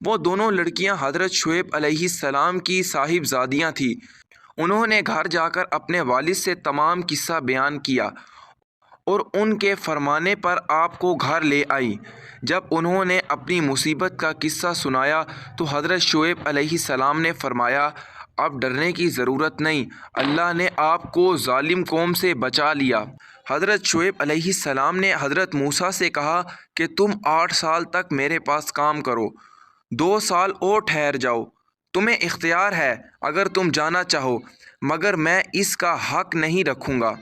وہ دونوں لڑکیاں حضرت شعیب علیہ السلام کی صاحبزادیاں تھیں۔ انہوں نے گھر جا کر اپنے والد سے تمام قصہ بیان کیا اور ان کے فرمانے پر آپ کو گھر لے آئی۔ جب انہوں نے اپنی مصیبت کا قصہ سنایا تو حضرت شعیب علیہ السلام نے فرمایا، اب ڈرنے کی ضرورت نہیں، اللہ نے آپ کو ظالم قوم سے بچا لیا۔ حضرت شعیب علیہ السلام نے حضرت موسیٰ سے کہا کہ تم 8 سال تک میرے پاس کام کرو، 2 سال اور ٹھہر جاؤ، تمہیں اختیار ہے اگر تم جانا چاہو، مگر میں اس کا حق نہیں رکھوں گا۔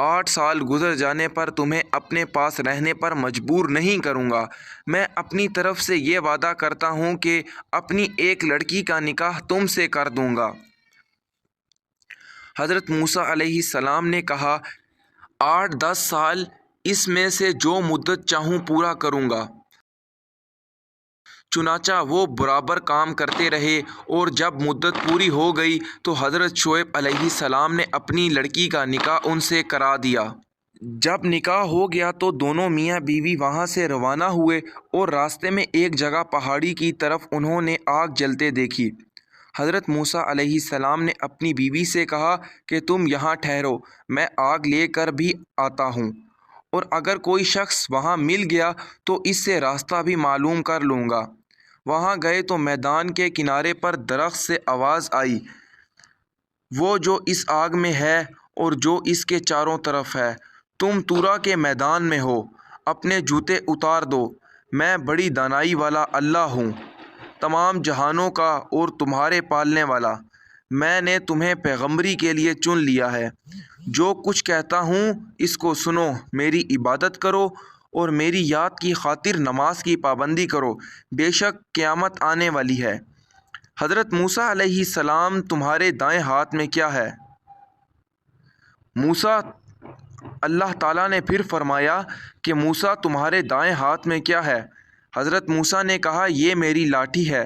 8 سال گزر جانے پر تمہیں اپنے پاس رہنے پر مجبور نہیں کروں گا۔ میں اپنی طرف سے یہ وعدہ کرتا ہوں کہ اپنی ایک لڑکی کا نکاح تم سے کر دوں گا۔ حضرت موسیٰ علیہ السلام نے کہا، 8-10 سال، اس میں سے جو مدت چاہوں پورا کروں گا۔ چنانچہ وہ برابر کام کرتے رہے اور جب مدت پوری ہو گئی تو حضرت شعیب علیہ السلام نے اپنی لڑکی کا نکاح ان سے کرا دیا۔ جب نکاح ہو گیا تو دونوں میاں بیوی وہاں سے روانہ ہوئے اور راستے میں ایک جگہ پہاڑی کی طرف انہوں نے آگ جلتے دیکھی۔ حضرت موسیٰ علیہ السلام نے اپنی بیوی سے کہا کہ تم یہاں ٹھہرو، میں آگ لے کر بھی آتا ہوں، اور اگر کوئی شخص وہاں مل گیا تو اس سے راستہ بھی معلوم کر لوں گا۔ وہاں گئے تو میدان کے کنارے پر درخت سے آواز آئی، وہ جو اس آگ میں ہے اور جو اس کے چاروں طرف ہے، تم طورا کے میدان میں ہو، اپنے جوتے اتار دو، میں بڑی دانائی والا اللہ ہوں، تمام جہانوں کا اور تمہارے پالنے والا۔ میں نے تمہیں پیغمبری کے لیے چن لیا ہے۔ جو کچھ کہتا ہوں اس کو سنو، میری عبادت کرو اور میری یاد کی خاطر نماز کی پابندی کرو، بے شک قیامت آنے والی ہے۔ حضرت موسیٰ علیہ السلام، تمہارے دائیں ہاتھ میں کیا ہے؟ موسیٰ، اللہ تعالیٰ نے پھر فرمایا کہ موسیٰ، تمہارے دائیں ہاتھ میں کیا ہے؟ حضرت موسیٰ نے کہا، یہ میری لاٹھی ہے،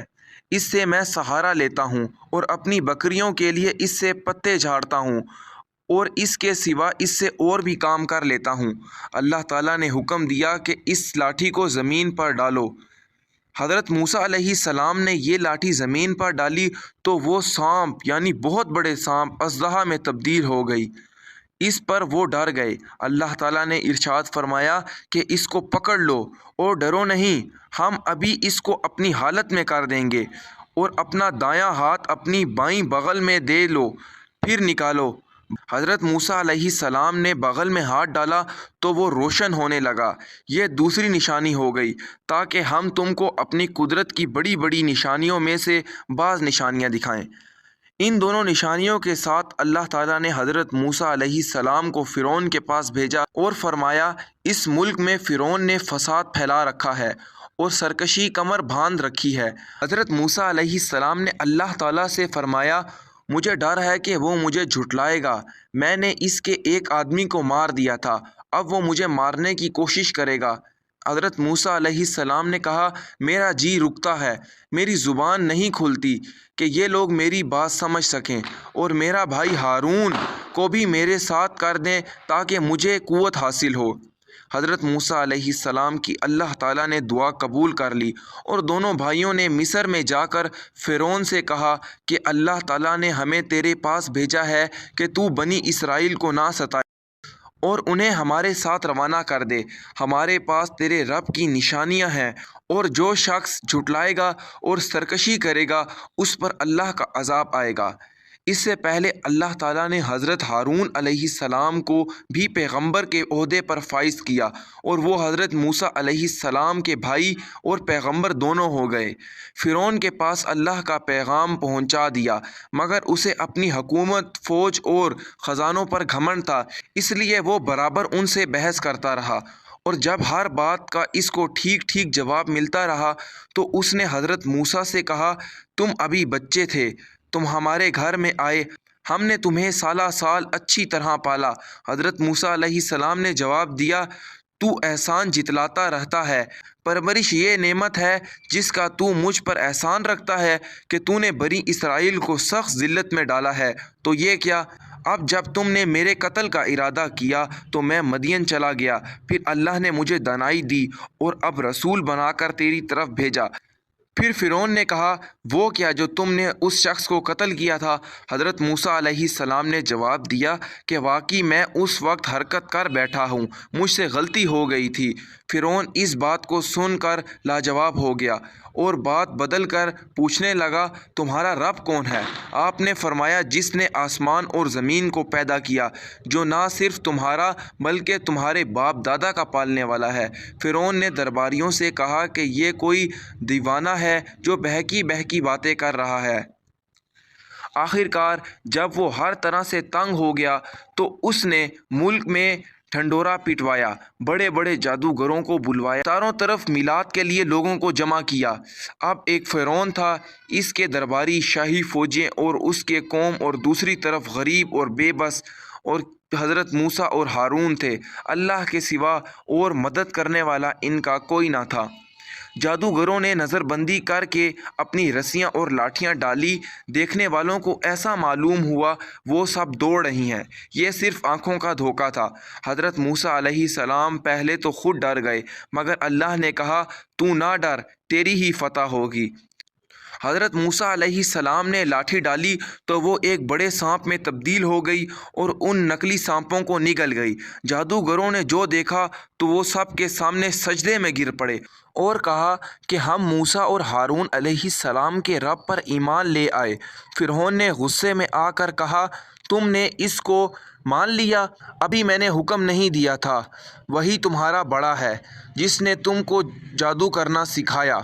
اس سے میں سہارا لیتا ہوں اور اپنی بکریوں کے لیے اس سے پتے جھاڑتا ہوں اور اس کے سوا اس سے اور بھی کام کر لیتا ہوں۔ اللہ تعالیٰ نے حکم دیا کہ اس لاٹھی کو زمین پر ڈالو۔ حضرت موسیٰ علیہ السلام نے یہ لاٹھی زمین پر ڈالی تو وہ سانپ، یعنی بہت بڑے سانپ، اژدہا میں تبدیل ہو گئی۔ اس پر وہ ڈر گئے۔ اللہ تعالیٰ نے ارشاد فرمایا کہ اس کو پکڑ لو اور ڈرو نہیں، ہم ابھی اس کو اپنی حالت میں کر دیں گے، اور اپنا دایاں ہاتھ اپنی بائیں بغل میں دے لو، پھر نکالو۔ حضرت موسیٰ علیہ السلام نے بغل میں ہاتھ ڈالا تو وہ روشن ہونے لگا۔ یہ دوسری نشانی ہو گئی تاکہ ہم تم کو اپنی قدرت کی بڑی بڑی نشانیوں میں سے بعض نشانیاں دکھائیں۔ ان دونوں نشانیوں کے ساتھ اللہ تعالیٰ نے حضرت موسیٰ علیہ السلام کو فرعون کے پاس بھیجا اور فرمایا، اس ملک میں فرعون نے فساد پھیلا رکھا ہے اور سرکشی کمر باندھ رکھی ہے۔ حضرت موسیٰ علیہ السلام نے اللہ تعالیٰ سے فرمایا، مجھے ڈر ہے کہ وہ مجھے جھٹلائے گا، میں نے اس کے ایک آدمی کو مار دیا تھا، اب وہ مجھے مارنے کی کوشش کرے گا۔ حضرت موسیٰ علیہ السلام نے کہا، میرا جی رکتا ہے، میری زبان نہیں کھلتی کہ یہ لوگ میری بات سمجھ سکیں، اور میرا بھائی ہارون کو بھی میرے ساتھ کر دیں تاکہ مجھے قوت حاصل ہو۔ حضرت موسیٰ علیہ السلام کی اللہ تعالیٰ نے دعا قبول کر لی، اور دونوں بھائیوں نے مصر میں جا کر فرعون سے کہا کہ اللہ تعالیٰ نے ہمیں تیرے پاس بھیجا ہے کہ تو بنی اسرائیل کو نہ ستائے اور انہیں ہمارے ساتھ روانہ کر دے، ہمارے پاس تیرے رب کی نشانیاں ہیں، اور جو شخص جھٹلائے گا اور سرکشی کرے گا اس پر اللہ کا عذاب آئے گا۔ اس سے پہلے اللہ تعالیٰ نے حضرت ہارون علیہ السلام کو بھی پیغمبر کے عہدے پر فائز کیا، اور وہ حضرت موسیٰ علیہ السلام کے بھائی اور پیغمبر دونوں ہو گئے۔ فرعون کے پاس اللہ کا پیغام پہنچا دیا، مگر اسے اپنی حکومت، فوج اور خزانوں پر گھمنڈ تھا، اس لیے وہ برابر ان سے بحث کرتا رہا، اور جب ہر بات کا اس کو ٹھیک ٹھیک جواب ملتا رہا تو اس نے حضرت موسیٰ سے کہا، تم ابھی بچے تھے، تم ہمارے گھر میں آئے، ہم نے تمہیں سالہ سال اچھی طرح پالا۔ حضرت موسیٰ علیہ السلام نے جواب دیا، تو احسان جتلاتا رہتا ہے، پرورش یہ نعمت ہے جس کا تو مجھ پر احسان رکھتا ہے کہ تو نے بنی اسرائیل کو سخت ذلت میں ڈالا ہے، تو یہ کیا؟ اب جب تم نے میرے قتل کا ارادہ کیا تو میں مدین چلا گیا، پھر اللہ نے مجھے دانائی دی اور اب رسول بنا کر تیری طرف بھیجا پھر فرعون نے کہا وہ کیا جو تم نے اس شخص کو قتل کیا تھا؟ حضرت موسیٰ علیہ السلام نے جواب دیا کہ واقعی میں اس وقت حرکت کر بیٹھا ہوں، مجھ سے غلطی ہو گئی تھی۔ فرعون اس بات کو سن کر لاجواب ہو گیا اور بات بدل کر پوچھنے لگا تمہارا رب کون ہے؟ آپ نے فرمایا جس نے آسمان اور زمین کو پیدا کیا، جو نہ صرف تمہارا بلکہ تمہارے باپ دادا کا پالنے والا ہے۔ فرعون نے درباریوں سے کہا کہ یہ کوئی دیوانہ ہے جو بہکی بہکی باتیں کر رہا ہے۔ آخر کار جب وہ ہر طرح سے تنگ ہو گیا تو اس نے ملک میں ڈھنڈورا پٹوایا، بڑے بڑے جادوگروں کو بلوایا، چاروں طرف میلاد کے لیے لوگوں کو جمع کیا۔ اب ایک فرعون تھا، اس کے درباری شاہی فوجیں اور اس کے قوم، اور دوسری طرف غریب اور بے بس اور حضرت موسیٰ اور ہارون تھے۔ اللہ کے سوا اور مدد کرنے والا ان کا کوئی نہ تھا۔ جادوگروں نے نظر بندی کر کے اپنی رسیاں اور لاٹھیاں ڈالی، دیکھنے والوں کو ایسا معلوم ہوا وہ سب دوڑ رہی ہیں، یہ صرف آنکھوں کا دھوکہ تھا۔ حضرت موسیٰ علیہ السلام پہلے تو خود ڈر گئے، مگر اللہ نے کہا تو نہ ڈر، تیری ہی فتح ہوگی۔ حضرت موسیٰ علیہ السلام نے لاٹھی ڈالی تو وہ ایک بڑے سانپ میں تبدیل ہو گئی اور ان نقلی سانپوں کو نگل گئی۔ جادوگروں نے جو دیکھا تو وہ سب کے سامنے سجدے میں گر پڑے اور کہا کہ ہم موسیٰ اور ہارون علیہ السلام کے رب پر ایمان لے آئے۔ فرعون نے غصے میں آ کر کہا تم نے اس کو مان لیا؟ ابھی میں نے حکم نہیں دیا تھا، وہی تمہارا بڑا ہے جس نے تم کو جادو کرنا سکھایا۔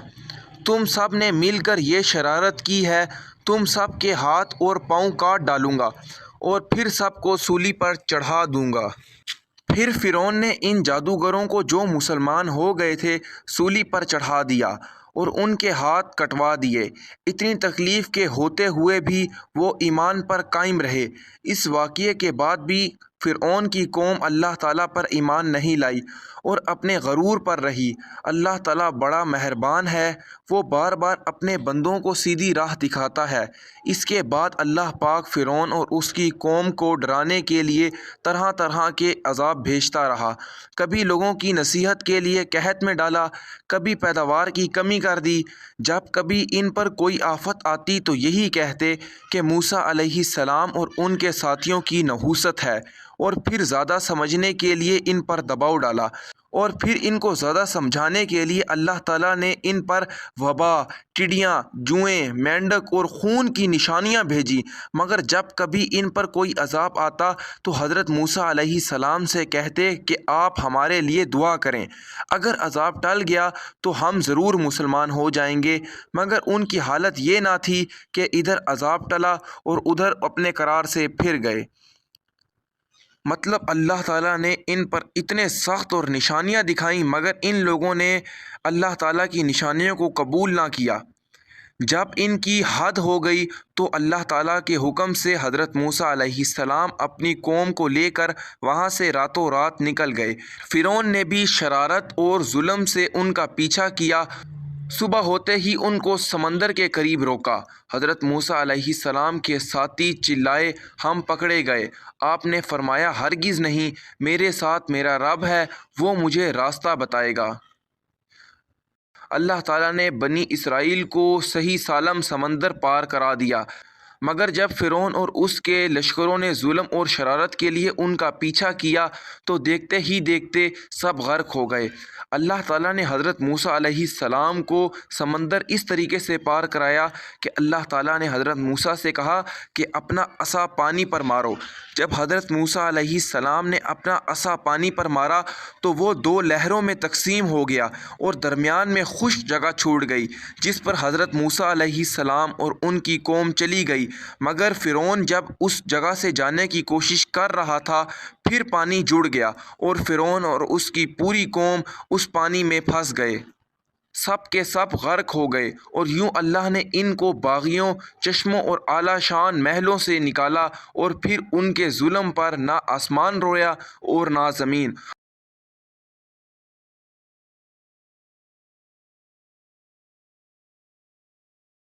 تم سب نے مل کر یہ شرارت کی ہے، تم سب کے ہاتھ اور پاؤں کاٹ ڈالوں گا اور پھر سب کو سولی پر چڑھا دوں گا۔ پھر فرعون نے ان جادوگروں کو جو مسلمان ہو گئے تھے سولی پر چڑھا دیا اور ان کے ہاتھ کٹوا دیے۔ اتنی تکلیف کے ہوتے ہوئے بھی وہ ایمان پر قائم رہے۔ اس واقعے کے بعد بھی فرعون کی قوم اللہ تعالیٰ پر ایمان نہیں لائی اور اپنے غرور پر رہی۔ اللہ تعالیٰ بڑا مہربان ہے، وہ بار بار اپنے بندوں کو سیدھی راہ دکھاتا ہے۔ اس کے بعد اللہ پاک فرعون اور اس کی قوم کو ڈرانے کے لیے طرح طرح کے عذاب بھیجتا رہا۔ کبھی لوگوں کی نصیحت کے لیے قحط میں ڈالا، کبھی پیداوار کی کمی کر دی۔ جب کبھی ان پر کوئی آفت آتی تو یہی کہتے کہ موسیٰ علیہ السلام اور ان کے ساتھیوں کی نحوست ہے، اور پھر زیادہ سمجھنے کے لیے ان پر دباؤ ڈالا، اور پھر ان کو زیادہ سمجھانے کے لیے اللہ تعالیٰ نے ان پر وبا، ٹڈیاں، جوئیں، مینڈک اور خون کی نشانیاں بھیجی۔ مگر جب کبھی ان پر کوئی عذاب آتا تو حضرت موسیٰ علیہ السلام سے کہتے کہ آپ ہمارے لیے دعا کریں، اگر عذاب ٹل گیا تو ہم ضرور مسلمان ہو جائیں گے۔ مگر ان کی حالت یہ نہ تھی کہ ادھر عذاب ٹلا اور ادھر اپنے قرار سے پھر گئے۔ مطلب اللہ تعالیٰ نے ان پر اتنے سخت اور نشانیاں دکھائیں مگر ان لوگوں نے اللہ تعالیٰ کی نشانیوں کو قبول نہ کیا۔ جب ان کی حد ہو گئی تو اللہ تعالیٰ کے حکم سے حضرت موسیٰ علیہ السلام اپنی قوم کو لے کر وہاں سے راتوں رات نکل گئے۔ فرعون نے بھی شرارت اور ظلم سے ان کا پیچھا کیا۔ صبح ہوتے ہی ان کو سمندر کے قریب روکا۔ حضرت موسیٰ علیہ السلام کے ساتھی چلائے ہم پکڑے گئے۔ آپ نے فرمایا ہرگز نہیں، میرے ساتھ میرا رب ہے، وہ مجھے راستہ بتائے گا۔ اللہ تعالیٰ نے بنی اسرائیل کو صحیح سالم سمندر پار کرا دیا۔ مگر جب فرعون اور اس کے لشکروں نے ظلم اور شرارت کے لیے ان کا پیچھا کیا تو دیکھتے ہی دیکھتے سب غرق ہو گئے۔ اللہ تعالیٰ نے حضرت موسیٰ علیہ السلام کو سمندر اس طریقے سے پار کرایا کہ اللہ تعالیٰ نے حضرت موسیٰ سے کہا کہ اپنا عصا پانی پر مارو۔ جب حضرت موسیٰ علیہ السلام نے اپنا عصا پانی پر مارا تو وہ دو لہروں میں تقسیم ہو گیا اور درمیان میں خشک جگہ چھوٹ گئی، جس پر حضرت موسیٰ علیہ السلام اور ان کی قوم چلی گئی۔ مگر فرعون جب اس جگہ سے جانے کی کوشش کر رہا تھا پھر پانی جڑ گیا اور فرعون اور اس کی پوری قوم اس پانی میں پھنس گئے۔ سب کے سب غرق ہو گئے اور یوں اللہ نے ان کو باغیوں، چشموں اور اعلیٰ شان محلوں سے نکالا اور پھر ان کے ظلم پر نہ آسمان رویا اور نہ زمین۔